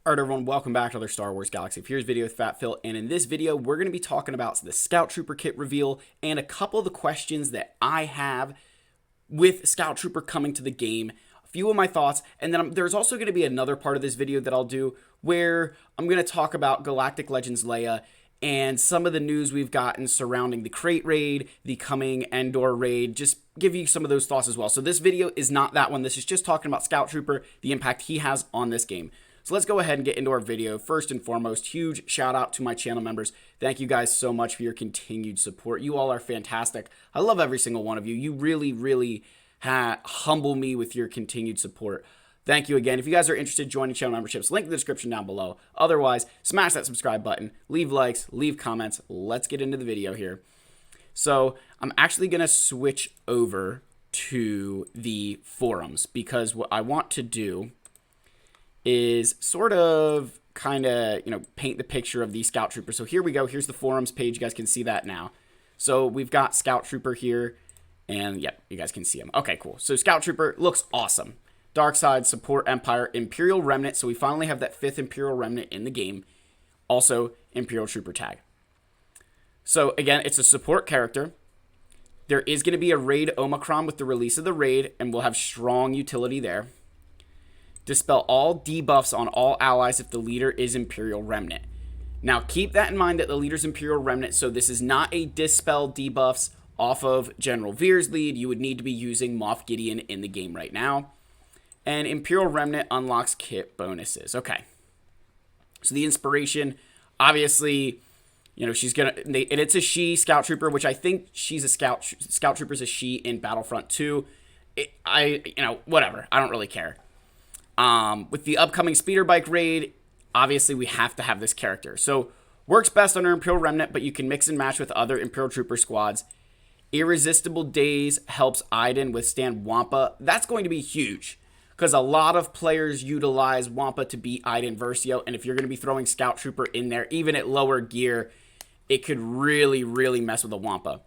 Alright everyone, welcome back to another Star Wars Galaxy of Heroes video with Fat Phil, and in this video we're going to be talking about the Scout Trooper kit reveal and a couple of the questions that I have with Scout Trooper coming to the game, a few of my thoughts, and then there's also going to be another part of this video that I'll do where I'm going to talk about Galactic Legends Leia and some of the news we've gotten surrounding the Crate Raid, the coming Endor Raid, just give you some of those thoughts as well. So this video is not that one, this is just talking about Scout Trooper, the impact he has on this game. So let's go ahead and get into our video. First and foremost, huge shout out to my channel members. Thank you guys so much for your continued support. You all are fantastic. I love every single one of you. You really humble me with your continued support. Thank you again. If you guys are interested in joining channel memberships, link in the description down below. Otherwise, smash that subscribe button, leave likes, leave comments. Let's get into the video here. So I'm actually going to switch over to the forums because what I want to do is sort of kind of, paint the picture of the Scout Trooper. So here we go. Here's the forums page. You guys can see that now. So we've got Scout Trooper here, and yep, you guys can see him. Okay, cool. So Scout Trooper looks awesome. Dark Side, Support, Empire, Imperial Remnant. So we finally have that 5th Imperial Remnant in the game. Also, Imperial Trooper tag. So again, it's a support character. There is going to be a raid Omicron with the release of the raid, and we'll have strong utility there. Dispel all debuffs on all allies if the leader is Imperial Remnant. Now, keep that in mind that the leader's Imperial Remnant, so this is not a dispel debuffs off of General Veers' lead. You would need to be using Moff Gideon in the game right now. And Imperial Remnant unlocks kit bonuses. Okay. So the inspiration, obviously, she's going to, and it's a she, Scout Trooper, which I think she's a Scout Trooper's a she in Battlefront 2. Whatever. I don't really care. With the upcoming speeder bike raid, obviously we have to have this character. So works best under Imperial Remnant, but you can mix and match with other Imperial Trooper squads. Irresistible Days helps Iden withstand Wampa. That's going to be huge because a lot of players utilize Wampa to beat Iden Versio, and if you're going to be throwing Scout Trooper in there, even at lower gear, it could really mess with a Wampa.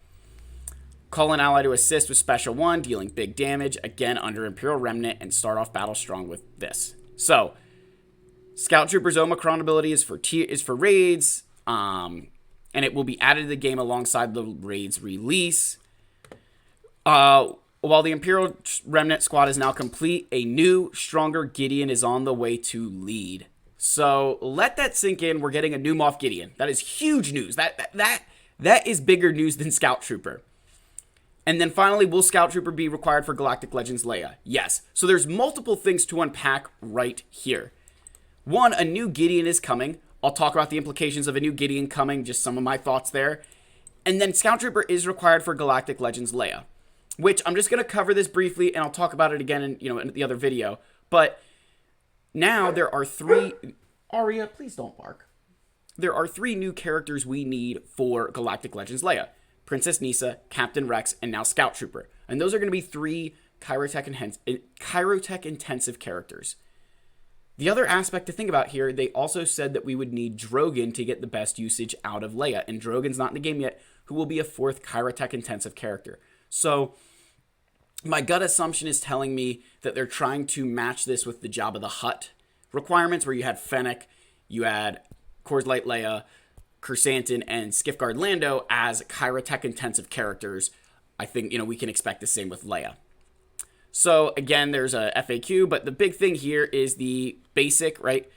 Call an ally to assist with Special 1, dealing big damage, again under Imperial Remnant, and start off battle strong with this. So, Scout Trooper's Omicron ability is for raids, and it will be added to the game alongside the raid's release. While the Imperial Remnant squad is now complete, a new, stronger Gideon is on the way to lead. So, let that sink in. We're getting a new Moff Gideon. That is huge news. That is bigger news than Scout Trooper. And then finally, will Scout Trooper be required for Galactic Legends Leia? Yes. So there's multiple things to unpack right here. One, a new Gideon is coming. I'll talk about the implications of a new Gideon coming, just some of my thoughts there. And then Scout Trooper is required for Galactic Legends Leia, which I'm just going to cover this briefly, and I'll talk about it again in the other video. But now there are 3... Arya, please don't bark. There are 3 new characters we need for Galactic Legends Leia. Princess Nisa, Captain Rex, and now Scout Trooper. And those are going to be 3 Kyrotech intensive characters. The other aspect to think about here, they also said that we would need Drogon to get the best usage out of Leia. And Drogon's not in the game yet, who will be a 4th Kyrotech intensive character. So my gut assumption is telling me that they're trying to match this with the Jabba the Hutt requirements, where you had Fennec, you had Coors Light Leia, Chrysanthemum, and Skiffguard Lando as Kyrotech intensive characters. I think, we can expect the same with Leia. So again, there's a FAQ, but the big thing here is the basic, right?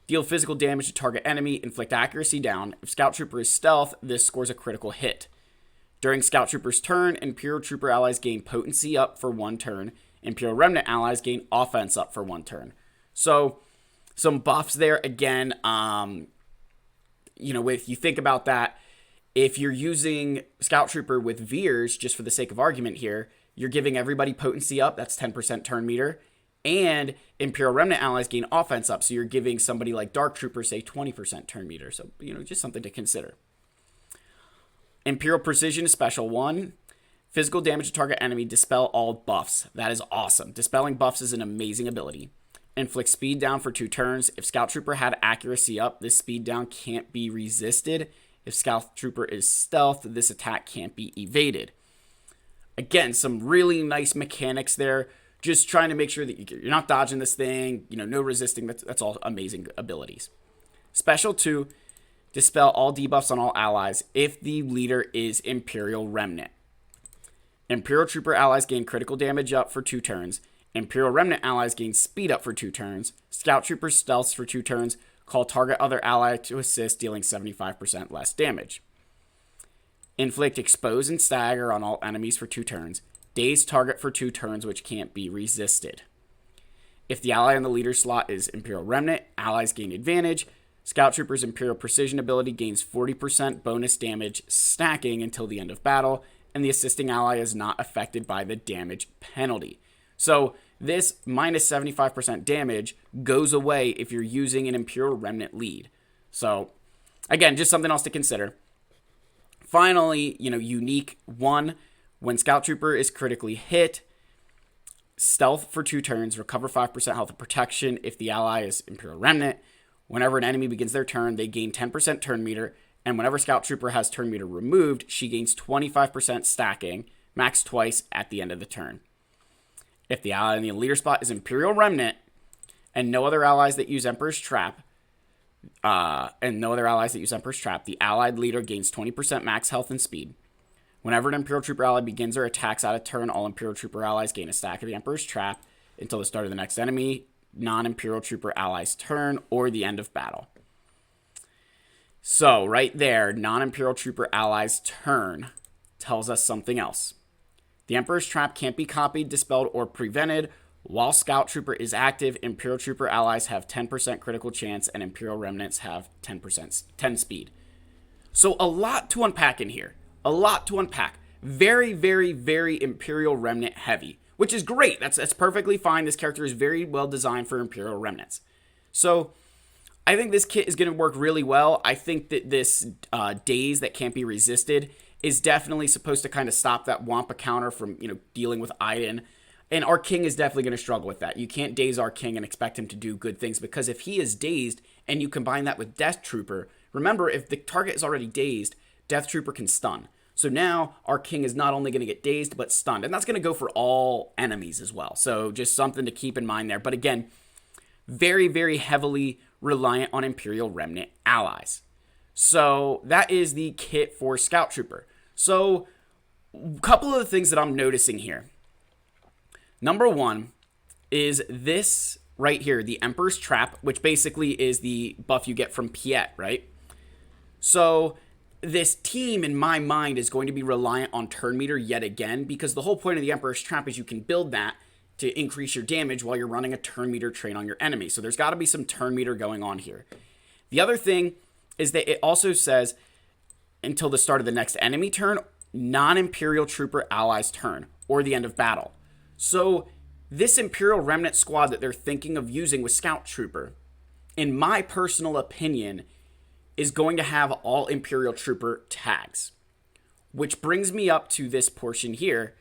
Deal physical damage to target enemy, inflict accuracy down. If Scout Trooper is stealth, this scores a critical hit. During Scout Trooper's turn, Imperial Trooper allies gain potency up for 1 turn. Imperial Remnant allies gain offense up for 1 turn. So some buffs there again. If you think about that, if you're using Scout Trooper with Veers, just for the sake of argument here, you're giving everybody potency up, that's 10% turn meter, and Imperial Remnant allies gain offense up, so you're giving somebody like Dark Trooper, say, 20% turn meter, so, just something to consider. Imperial Precision is Special 1. Physical damage to target enemy, dispel all buffs. That is awesome. Dispelling buffs is an amazing ability. Inflict speed down for 2 turns. If Scout Trooper had accuracy up, this speed down can't be resisted. If Scout Trooper is stealth, this attack can't be evaded. Again, some really nice mechanics there Just trying to make sure that you're not dodging this thing, no resisting. That's all amazing abilities. Special 2, dispel all debuffs on all allies if the leader is Imperial Remnant. Imperial Trooper allies gain critical damage up for 2 turns. Imperial Remnant allies gain speed up for 2 turns. Scout Trooper stealths for 2 turns. Call target other ally to assist, dealing 75% less damage. Inflict expose and stagger on all enemies for 2 turns. Daze target for 2 turns, which can't be resisted. If the ally in the leader slot is Imperial Remnant, allies gain advantage. Scout Trooper's Imperial Precision ability gains 40% bonus damage stacking until the end of battle, and the assisting ally is not affected by the damage penalty. So this minus 75% damage goes away if you're using an Imperial Remnant lead. So again, just something else to consider. Finally, unique 1, when Scout Trooper is critically hit, stealth for 2 turns, recover 5% health and protection if the ally is Imperial Remnant. Whenever an enemy begins their turn, they gain 10% turn meter, and whenever Scout Trooper has turn meter removed, she gains 25% stacking, max twice at the end of the turn. If the ally in the leader spot is Imperial Remnant, and no other allies that use Emperor's Trap, the allied leader gains 20% max health and speed. Whenever an Imperial Trooper ally begins or attacks out of turn, all Imperial Trooper allies gain a stack of the Emperor's Trap until the start of the next enemy non-Imperial Trooper ally's turn or the end of battle. So right there, non-Imperial Trooper ally's turn tells us something else. The Emperor's Trap can't be copied, dispelled, or prevented. While Scout Trooper is active, Imperial Trooper allies have 10% critical chance and Imperial Remnants have 10 speed. So a lot to unpack in here. A lot to unpack. Very, very, very Imperial Remnant heavy, which is great. That's perfectly fine. This character is very well designed for Imperial Remnants. So I think this kit is going to work really well. I think that this daze that can't be resisted is definitely supposed to kind of stop that Wampa counter from, dealing with Iden. And our king is definitely going to struggle with that. You can't daze our king and expect him to do good things, because if he is dazed and you combine that with Death Trooper, remember, if the target is already dazed, Death Trooper can stun. So now our king is not only going to get dazed, but stunned. And that's going to go for all enemies as well. So just something to keep in mind there. But again, very, very heavily reliant on Imperial Remnant allies. So that is the kit for Scout Trooper. So a couple of the things that I'm noticing here. Number 1 is this right here, the Emperor's Trap, which basically is the buff you get from Piet, right? So this team, in my mind, is going to be reliant on turn meter yet again, because the whole point of the Emperor's Trap is you can build that to increase your damage while you're running a turn meter train on your enemy. So there's got to be some turn meter going on here. The other thing is that it also says until the start of the next enemy turn, non-Imperial Trooper allies turn, or the end of battle. So this Imperial Remnant squad that they're thinking of using with Scout Trooper, in my personal opinion, is going to have all Imperial Trooper tags. Which brings me up to this portion here,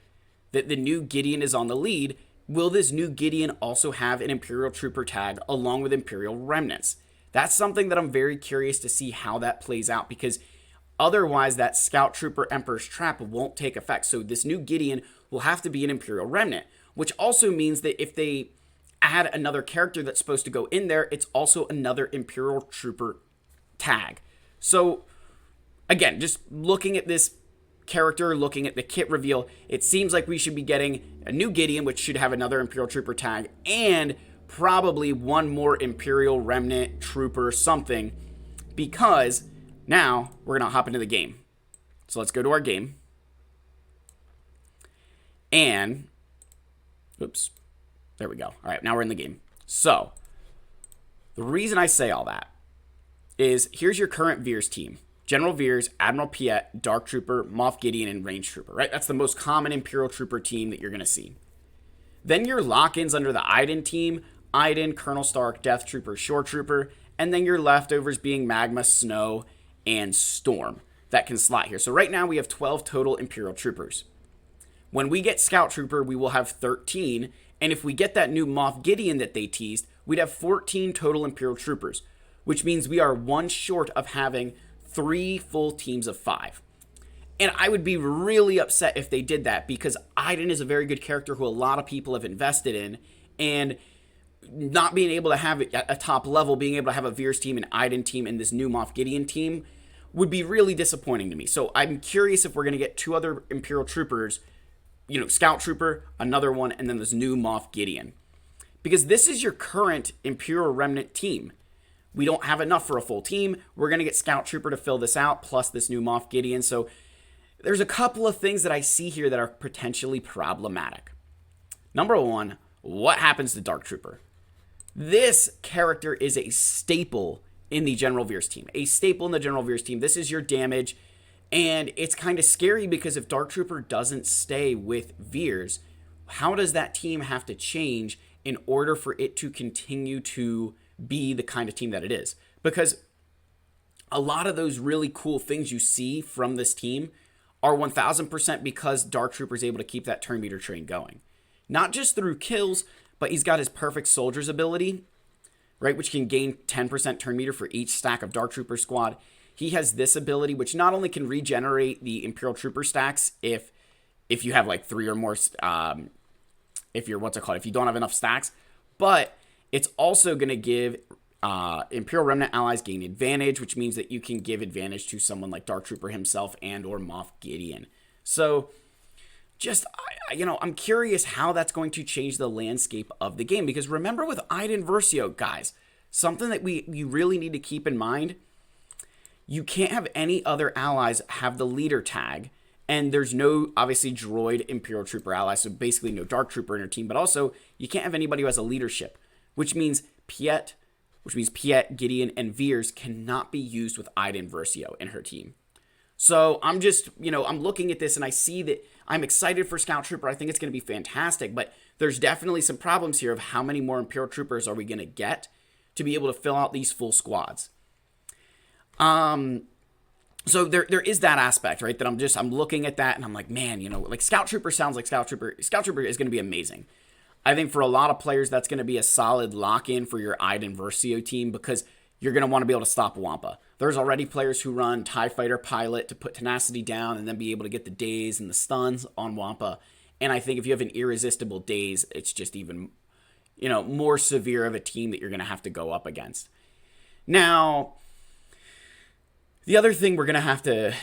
that the new Gideon is on the lead. Will this new Gideon also have an Imperial Trooper tag along with Imperial Remnants? That's something that I'm very curious to see how that plays out, because otherwise that Scout Trooper Emperor's Trap won't take effect. So this new Gideon will have to be an Imperial Remnant, which also means that if they add another character that's supposed to go in there, it's also another Imperial Trooper tag. So again, just looking at this character, looking at the kit reveal, it seems like we should be getting a new Gideon, which should have another Imperial Trooper tag, and probably one more Imperial Remnant Trooper something, because now we're going to hop into the game. So let's go to our game. And, oops, there we go. All right, now we're in the game. So the reason I say all that is here's your current Veers team. General Veers, Admiral Piet, Dark Trooper, Moff Gideon, and Range Trooper, right? That's the most common Imperial Trooper team that you're going to see. Then your lock-ins under the Iden team, Iden, Colonel Stark, Death Trooper, Shore Trooper, and then your leftovers being Magma, Snow, and Storm that can slot here. So right now we have 12 total Imperial Troopers. When we get Scout Trooper, we will have 13, and if we get that new Moff Gideon that they teased, we'd have 14 total Imperial Troopers, which means we are one short of having 3 full teams of 5. And I would be really upset if they did that, because Iden is a very good character who a lot of people have invested in, and not being able to have it at a top level, being able to have a Veers team, an Iden team, and this new Moff Gideon team would be really disappointing to me. So I'm curious if we're going to get 2 other Imperial Troopers, Scout Trooper, another one, and then this new Moff Gideon. Because this is your current Imperial Remnant team. We don't have enough for a full team. We're going to get Scout Trooper to fill this out, plus this new Moff Gideon. So there's a couple of things that I see here that are potentially problematic. Number 1, what happens to Dark Trooper? This character is a staple in the General Veers team. A staple in the General Veers team. This is your damage. And it's kind of scary, because if Dark Trooper doesn't stay with Veers, how does that team have to change in order for it to continue to be the kind of team that it is? Because a lot of those really cool things you see from this team are 1000% because Dark Trooper is able to keep that turn meter train going. Not just through kills, but he's got his perfect soldiers ability, right, which can gain 10% turn meter for each stack of Dark Trooper squad. He has this ability, which not only can regenerate the Imperial Trooper stacks if you have like 3 or more, if you don't have enough stacks, but it's also going to give Imperial Remnant allies gain advantage, which means that you can give advantage to someone like Dark Trooper himself and or Moff Gideon. So I'm curious how that's going to change the landscape of the game, because remember with Iden Versio, guys, something that we really need to keep in mind, you can't have any other allies have the leader tag, and there's no, obviously, droid Imperial Trooper allies, so basically no Dark Trooper in your team, but also you can't have anybody who has a leadership, which means Piet, Gideon, and Veers cannot be used with Iden Versio in her team. So I'm just, I'm looking at this and I see that I'm excited for Scout Trooper. I think it's going to be fantastic, but there's definitely some problems here of how many more Imperial Troopers are we going to get to be able to fill out these full squads. So there is that aspect, right? That I'm looking at that and I'm like, man, like Scout Trooper sounds like Scout Trooper. Scout Trooper is going to be amazing. I think for a lot of players, that's going to be a solid lock-in for your Iden Versio team, because you're going to want to be able to stop Wampa. There's already players who run TIE Fighter Pilot to put tenacity down and then be able to get the daze and the stuns on Wampa. And I think if you have an irresistible daze, it's just even, more severe of a team that you're going to have to go up against. Now, the other thing we're going to have to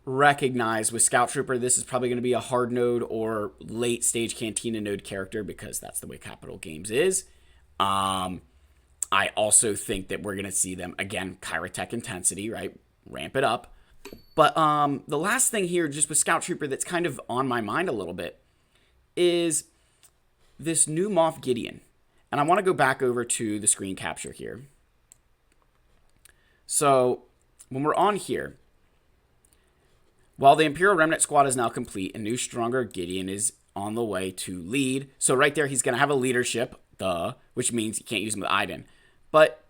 recognize with Scout Trooper, this is probably going to be a hard node or late stage Cantina node character, because that's the way Capital Games is. I also think that we're going to see them, again, Kyrotech intensity, right? Ramp it up. But the last thing here, just with Scout Trooper, that's kind of on my mind a little bit, is this new Moff Gideon. And I want to go back over to the screen capture here. So when we're on here, while the Imperial Remnant squad is now complete, a new, stronger Gideon is on the way to lead. So right there, he's going to have a leadership, which means you can't use him with Iden. But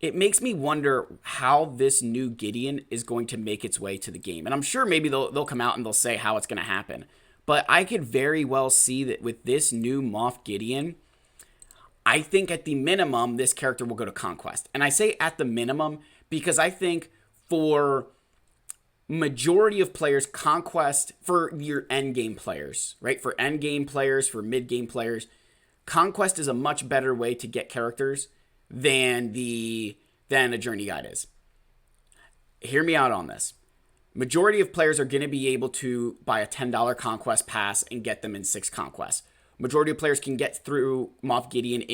it makes me wonder how this new Gideon is going to make its way to the game. And I'm sure maybe they'll come out and they'll say how it's going to happen. But I could very well see that with this new Moff Gideon, I think at the minimum, this character will go to Conquest. And I say at the minimum because I think for majority of players, Conquest, for your endgame players, right? For endgame players, for mid-game players, Conquest is a much better way to get characters than a Journey Guide is. Hear me out on this. Majority of players are going to be able to buy a $10 Conquest pass and get them in 6 Conquests. Majority of players can get through Moff Gideon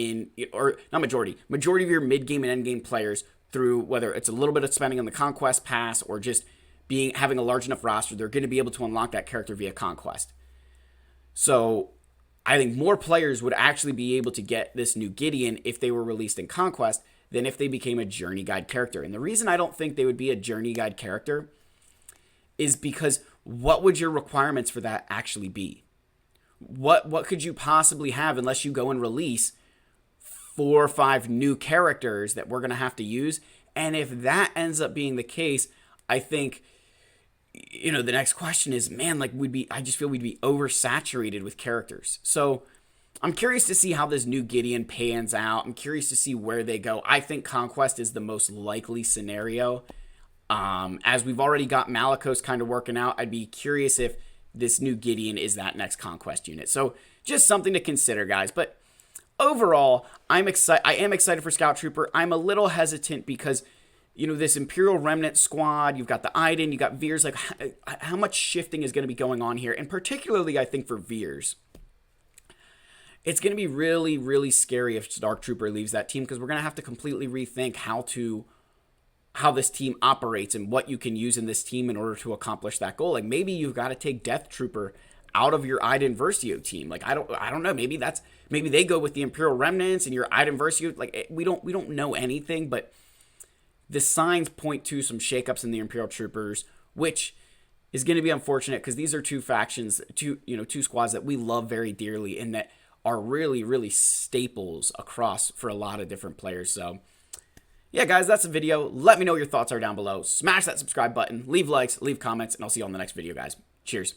majority of your mid-game and end-game players through, whether it's a little bit of spending on the Conquest pass or just having a large enough roster, they're going to be able to unlock that character via Conquest. So I think more players would actually be able to get this new Gideon if they were released in Conquest than if they became a Journey Guide character. And the reason I don't think they would be a Journey Guide character is because what would your requirements for that actually be? What could you possibly have unless you go and release 4 or 5 new characters that we're going to have to use? And if that ends up being the case, I think, the next question is, man, I just feel we'd be oversaturated with characters. So I'm curious to see how this new Gideon pans out. I'm curious to see where they go. I think Conquest is the most likely scenario. As we've already got Malicos kind of working out, I'd be curious if this new Gideon is that next conquest unit. So just something to consider, guys. But overall, I am excited for Scout Trooper. I'm a little hesitant because, you know, this Imperial Remnant squad, you've got the Iden, you got Veers. Like, how much shifting is going to be going on here? And particularly, I think, for Veers, it's going to be really, really scary if Dark Trooper leaves that team, because we're going to have to completely rethink how this team operates and what you can use in this team in order to accomplish that goal. Like, maybe you've got to take Death Trooper out of your Iden Versio team. Like, I don't know. Maybe they go with the Imperial Remnants and your Iden Versio. Like, we don't know anything, but the signs point to some shakeups in the Imperial Troopers, which is going to be unfortunate because these are two factions, two squads that we love very dearly and that are really, really staples across for a lot of different players. So yeah, guys, that's the video. Let me know what your thoughts are down below. Smash that subscribe button, leave likes, leave comments, and I'll see you on the next video, guys. Cheers.